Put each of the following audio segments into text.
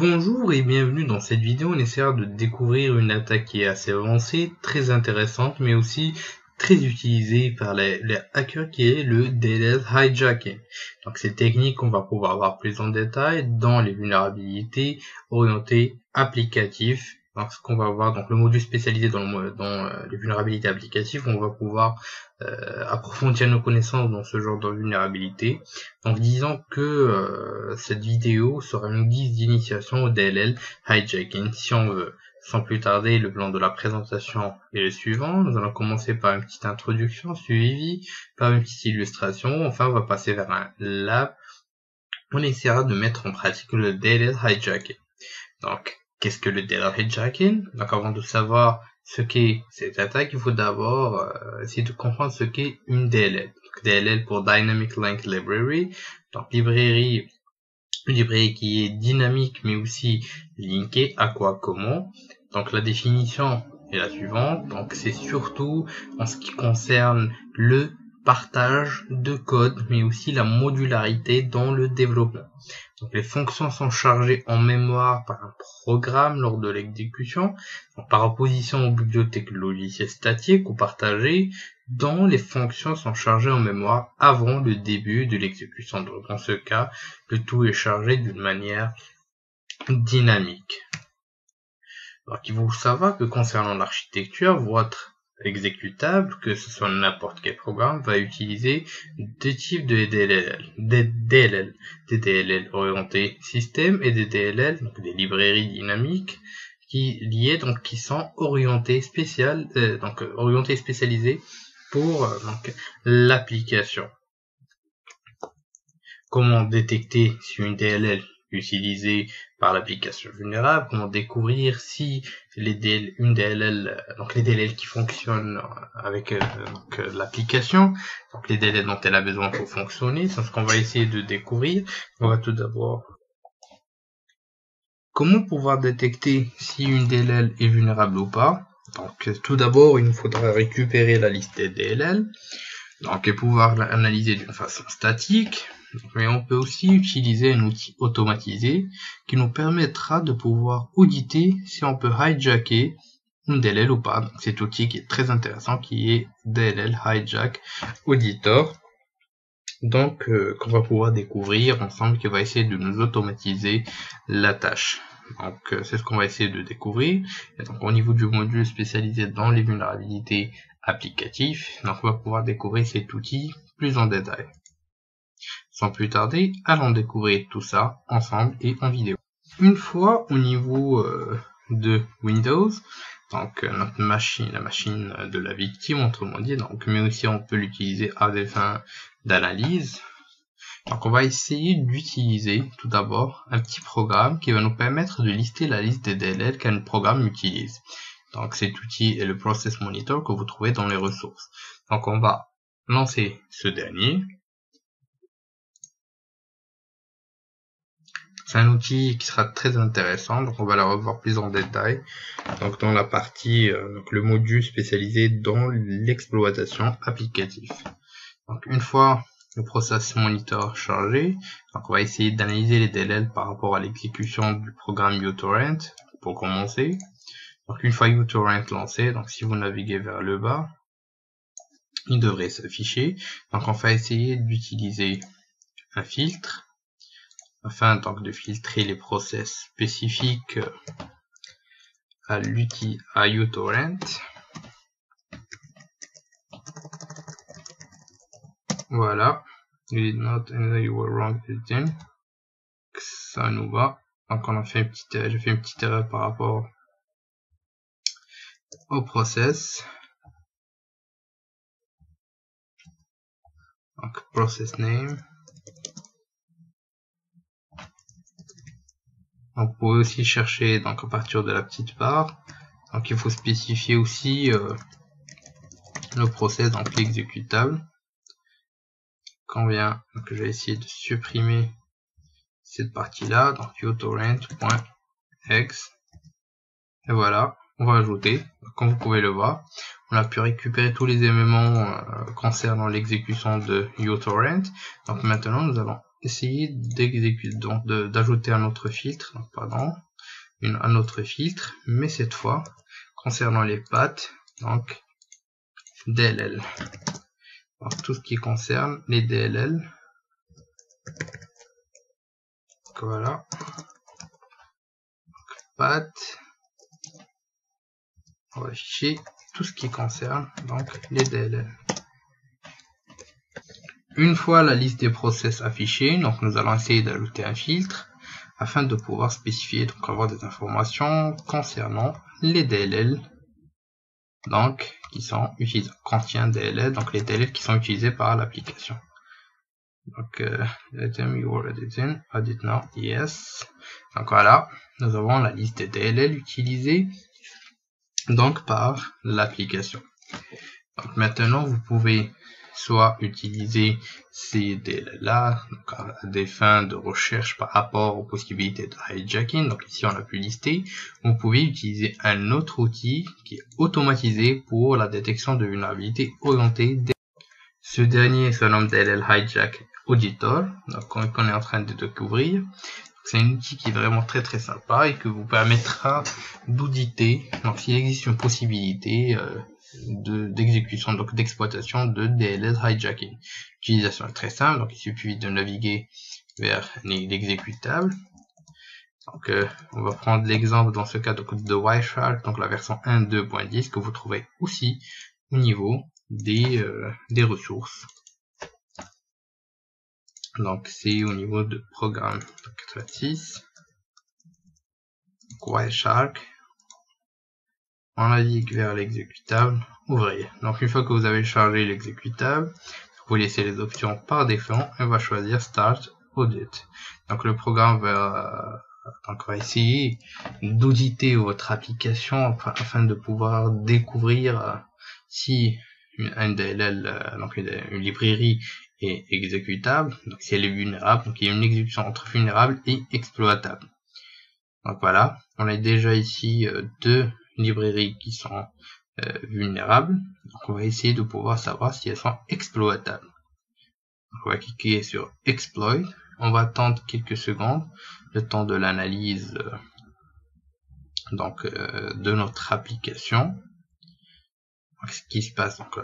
Bonjour et bienvenue dans cette vidéo. On essaiera de découvrir une attaque qui est assez avancée, très intéressante, mais aussi très utilisée par les hackers, qui est le DLL hijacking. Donc cette technique, on va pouvoir voir plus en détail dans les vulnérabilités orientées applicatives. Donc ce qu'on va voir, donc le module spécialisé dans les vulnérabilités applicatives, on va pouvoir approfondir nos connaissances dans ce genre de vulnérabilité. Donc disons que cette vidéo sera une guise d'initiation au DLL hijacking. Si on veut, sans plus tarder, le plan de la présentation est le suivant. Nous allons commencer par une petite introduction suivie par une petite illustration. Enfin, on va passer vers un lab. On essaiera de mettre en pratique le DLL hijacking. Donc, qu'est-ce que le DLL hijacking? Donc, avant de savoir ce qu'est cette attaque, il faut d'abord essayer de comprendre ce qu'est une DLL. Donc, DLL pour Dynamic Link Library. Donc, une librairie qui est dynamique mais aussi linkée à quoi, comment. Donc, la définition est la suivante. Donc, c'est surtout en ce qui concerne le partage de code, mais aussi la modularité dans le développement. Donc, les fonctions sont chargées en mémoire par un programme lors de l'exécution, par opposition aux bibliothèques logicielles statiques ou partagées, dont les fonctions sont chargées en mémoire avant le début de l'exécution. Donc, dans ce cas, le tout est chargé d'une manière dynamique. Donc, il faut savoir que concernant l'architecture, votre exécutable, que ce soit n'importe quel programme, va utiliser deux types de DLL. Des DLL orientés système et des DLL, donc des librairies dynamiques, qui sont orientées spécialisées pour l'application. Comment détecter si une DLL utilisée par l'application vulnérable, comment découvrir si les DLL qui fonctionnent avec l'application, donc les DLL dont elle a besoin pour fonctionner, c'est ce qu'on va essayer de découvrir. On va tout d'abord comment pouvoir détecter si une DLL est vulnérable ou pas. Donc tout d'abord, il nous faudra récupérer la liste des DLL, donc et pouvoir l'analyser d'une façon statique. Mais on peut aussi utiliser un outil automatisé qui nous permettra de pouvoir auditer si on peut hijacker une DLL ou pas. Donc cet outil qui est très intéressant, qui est DLL Hijack Auditor. Donc qu'on va pouvoir découvrir ensemble, qui va essayer de nous automatiser la tâche. Donc c'est ce qu'on va essayer de découvrir. Et donc au niveau du module spécialisé dans les vulnérabilités applicatives, donc on va pouvoir découvrir cet outil plus en détail. Sans plus tarder, allons découvrir tout ça ensemble et en vidéo. Une fois au niveau de Windows, donc notre machine, la machine de la victime, autrement dit, donc, mais aussi on peut l'utiliser à des fins d'analyse. Donc on va essayer d'utiliser tout d'abord un petit programme qui va nous permettre de lister la liste des DLL qu'un programme utilise. Donc cet outil est le Process Monitor que vous trouvez dans les ressources. Donc on va lancer ce dernier. C'est un outil qui sera très intéressant, donc on va le revoir plus en détail. Donc dans la partie, le module spécialisé dans l'exploitation applicative. Donc une fois le process monitor chargé, donc on va essayer d'analyser les DLL par rapport à l'exécution du programme uTorrent pour commencer. Donc une fois uTorrent lancé, donc si vous naviguez vers le bas, il devrait s'afficher. Donc on va essayer d'utiliser un filtre afin donc de filtrer les process spécifiques à l'outil uTorrent. Voilà. You did not enter, you were wrong editing. Ça nous va. Donc on a fait j'ai fait une petite erreur par rapport au process. Donc process name. Donc, vous pouvez aussi chercher donc à partir de la petite barre. Donc il faut spécifier aussi le process, donc l'exécutable. Donc je vais essayer de supprimer cette partie là, donc uTorrent.exe. Et voilà, on va ajouter. Comme vous pouvez le voir, on a pu récupérer tous les éléments concernant l'exécution de uTorrent. Donc maintenant nous allons essayer d'exécuter, donc d'ajouter un autre filtre, un autre filtre, mais cette fois concernant les paths, donc DLL. Donc, tout ce qui concerne les DLL, donc, voilà, paths, on va afficher tout ce qui concerne donc les DLL. Une fois la liste des process affichée, donc nous allons essayer d'ajouter un filtre afin de pouvoir spécifier, donc avoir des informations concernant les DLL, donc qui sont utilisés, contient DLL, donc les DLL qui sont utilisés par l'application. Donc item you are editing, edit now, yes. Donc voilà, nous avons la liste des DLL utilisés donc par l'application. Donc maintenant vous pouvez soit utiliser ces DLL-là à des fins de recherche par rapport aux possibilités de hijacking. Donc ici on a pu lister. Vous pouvez utiliser un autre outil qui est automatisé pour la détection de vulnérabilités orientées. Ce dernier se nomme DLL Hijack Auditor, donc qu'on est en train de découvrir. C'est un outil qui est vraiment très sympa et que vous permettra d'auditer, donc s'il existe une possibilité d'exécution, donc d'exploitation de DLL hijacking. L'utilisation est très simple, donc il suffit de naviguer vers l'exécutable. Donc on va prendre l'exemple dans ce cas donc, de Wireshark, donc la version 1.2.10 que vous trouvez aussi au niveau des ressources. Donc c'est au niveau de programme 86, Wireshark, on navigue vers l'exécutable, ouvrir. Donc une fois que vous avez chargé l'exécutable, vous laissez les options par défaut et on va choisir Start Audit. Donc le programme va essayer d'auditer votre application afin de pouvoir découvrir si un DLL, donc une librairie est exécutable, donc si elle est vulnérable, donc il y a une exécution entre vulnérable et exploitable. Donc voilà, on a déjà ici deux librairies qui sont vulnérables, donc on va essayer de pouvoir savoir si elles sont exploitables. Donc on va cliquer sur Exploit, on va attendre quelques secondes, le temps de l'analyse de notre application. Donc, ce qui se passe donc,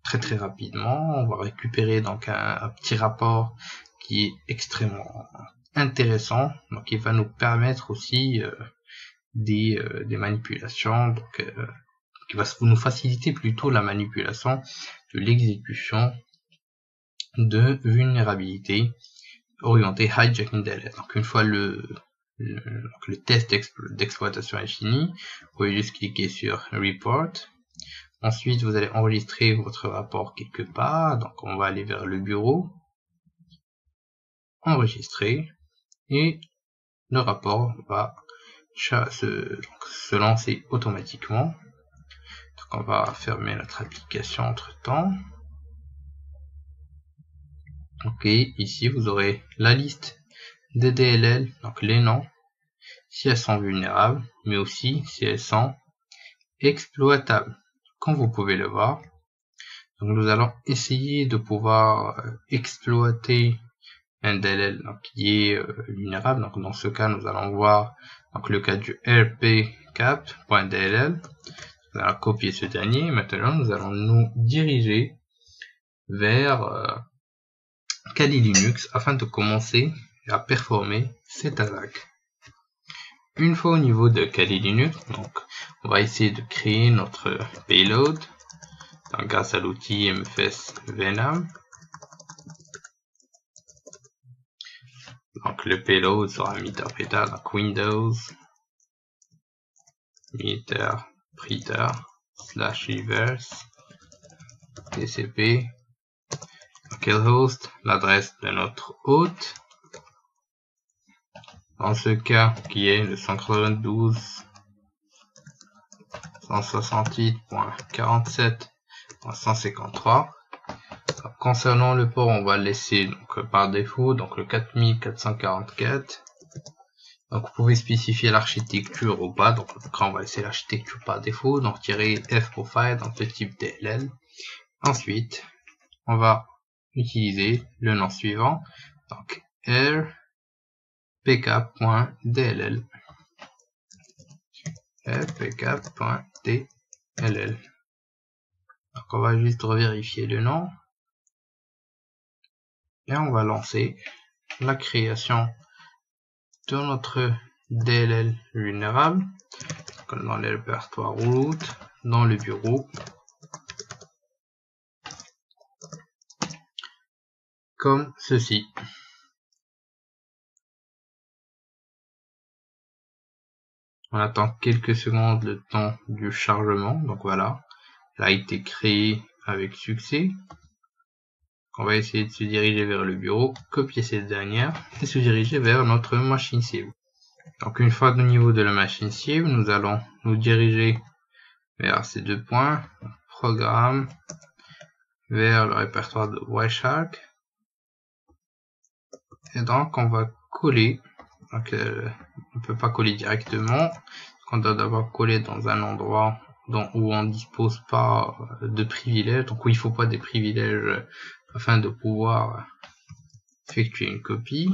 très rapidement, on va récupérer donc un petit rapport qui est extrêmement intéressant, donc qui va nous permettre aussi des manipulations, donc qui va nous faciliter plutôt la manipulation de l'exécution de vulnérabilités orientées hijacking DLL. Donc une fois le test d'exploitation est fini, vous pouvez juste cliquer sur Report. Ensuite, vous allez enregistrer votre rapport quelque part. Donc, on va aller vers le bureau, enregistrer, et le rapport va se lancer automatiquement. Donc, on va fermer notre application entre temps. Ok, ici vous aurez la liste des DLL, donc les noms, si elles sont vulnérables, mais aussi si elles sont exploitables. Comme vous pouvez le voir, donc nous allons essayer de pouvoir exploiter un DLL donc, qui est vulnérable. Donc dans ce cas, nous allons voir donc, le cas du rpcap.dll. Nous allons copier ce dernier. Maintenant, nous allons nous diriger vers Kali Linux afin de commencer à performer cette attaque. Une fois au niveau de Kali Linux, donc on va essayer de créer notre payload donc, grâce à l'outil MFS Venom. Donc le payload sera meterpreter, donc Windows meterpreter /reverse TCP localhost, l'adresse de notre hôte. Dans ce cas, qui est le 192.168.47.153. Concernant le port, on va le laisser donc, par défaut, donc le 4444. Donc vous pouvez spécifier l'architecture ou pas, donc on va laisser l'architecture par défaut, donc -f profile, donc le type DLL. Ensuite, on va utiliser le nom suivant, Donc rpk.dll, rpk.dll. Donc on va juste revérifier le nom et on va lancer la création de notre DLL vulnérable dans le répertoire root, dans le bureau, comme ceci. On attend quelques secondes le temps du chargement. Donc voilà, il a été créé avec succès. On va essayer de se diriger vers le bureau, copier cette dernière et se diriger vers notre machine cible. Donc une fois au niveau de la machine cible, nous allons nous diriger vers ces deux points, programme, vers le répertoire de Wireshark. Et donc on va coller, donc on ne peut pas coller directement, on doit d'abord coller dans un endroit où on ne dispose pas de privilèges, donc où il ne faut pas des privilèges afin de pouvoir effectuer une copie.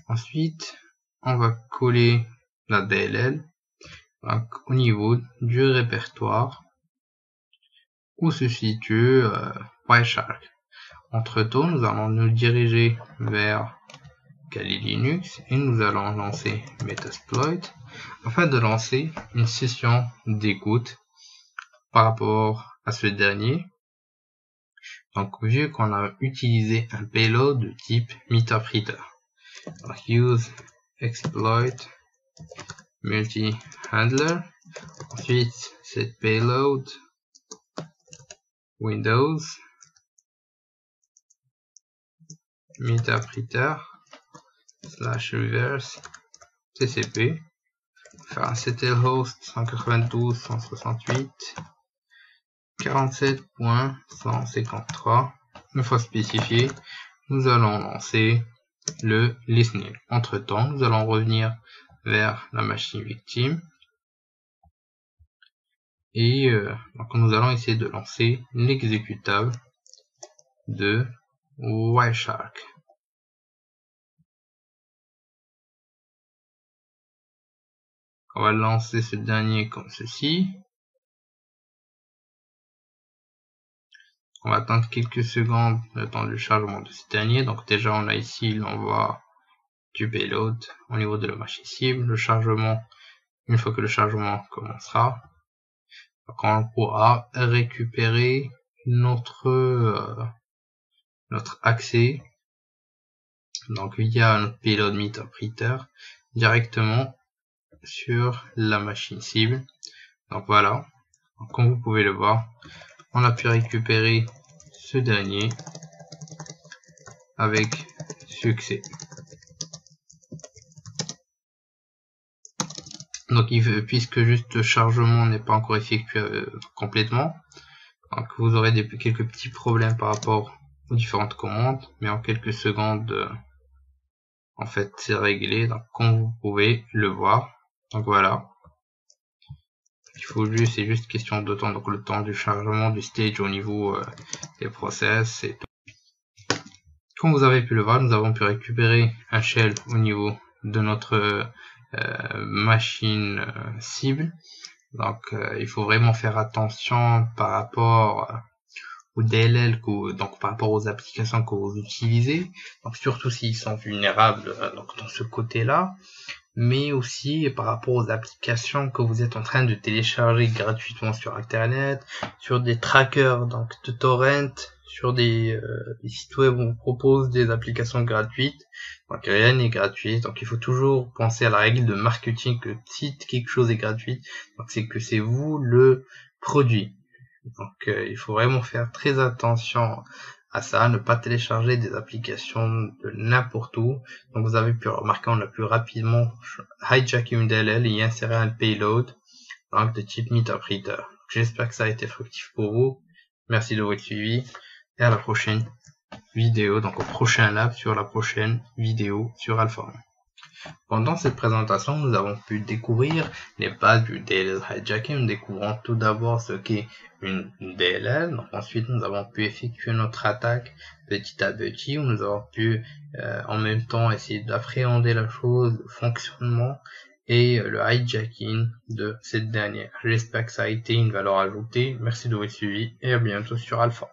Ensuite, on va coller la DLL donc, au niveau du répertoire où se situe Wireshark. Entre temps, nous allons nous diriger vers Kali Linux et nous allons lancer Metasploit afin de lancer une session d'écoute par rapport à ce dernier. Donc, vu qu'on a utilisé un payload de type Meterpreter. Donc, use exploit multi-handler. Ensuite, cette payload Windows Meterpreter / reverse TCP. Faire un ctlhost 192.168.47.153. Une fois spécifié, nous allons lancer le listening. Entre temps, nous allons revenir vers la machine victime et donc nous allons essayer de lancer l'exécutable de Wireshark. On va lancer ce dernier comme ceci. On va attendre quelques secondes le temps du chargement de ce dernier. Donc déjà on a ici l'envoi du payload au niveau de la machine cible. Le chargement, une fois que le chargement commencera, donc on pourra récupérer notre accès donc via notre payload Meterpreter directement sur la machine cible. Donc voilà, donc, comme vous pouvez le voir, on a pu récupérer ce dernier avec succès. Donc puisque juste le chargement n'est pas encore effectué complètement, donc vous aurez quelques petits problèmes par rapport aux différentes commandes, mais en quelques secondes en fait c'est réglé, donc comme vous pouvez le voir. Donc voilà, c'est juste question de temps, donc le temps du chargement du stage au niveau des process et tout. Comme vous avez pu le voir, nous avons pu récupérer un shell au niveau de notre machine cible. Donc il faut vraiment faire attention par rapport aux DLL, donc par rapport aux applications que vous utilisez, donc surtout s'ils sont vulnérables donc dans ce côté-là, mais aussi par rapport aux applications que vous êtes en train de télécharger gratuitement sur internet, sur des trackers donc de torrent, sur des sites web où on propose des applications gratuites. Donc rien n'est gratuit, donc il faut toujours penser à la règle de marketing que si quelque chose est gratuit, donc c'est que c'est vous le produit. Donc il faut vraiment faire très attention à ça, ne pas télécharger des applications de n'importe où. Donc vous avez pu remarquer, on a pu rapidement hijacker une DLL et y insérer un payload donc de type Meterpreter. J'espère que ça a été fructif pour vous. Merci de votre suivi et à la prochaine vidéo, donc au prochain lab sur la prochaine vidéo sur Alpha. Pendant cette présentation, nous avons pu découvrir les bases du DLL hijacking, en découvrant tout d'abord ce qu'est une DLL. Donc ensuite, nous avons pu effectuer notre attaque petit à petit, où nous avons pu en même temps essayer d'appréhender la chose, le fonctionnement et le hijacking de cette dernière. J'espère que ça a été une valeur ajoutée. Merci de votre suivi et à bientôt sur Alpha.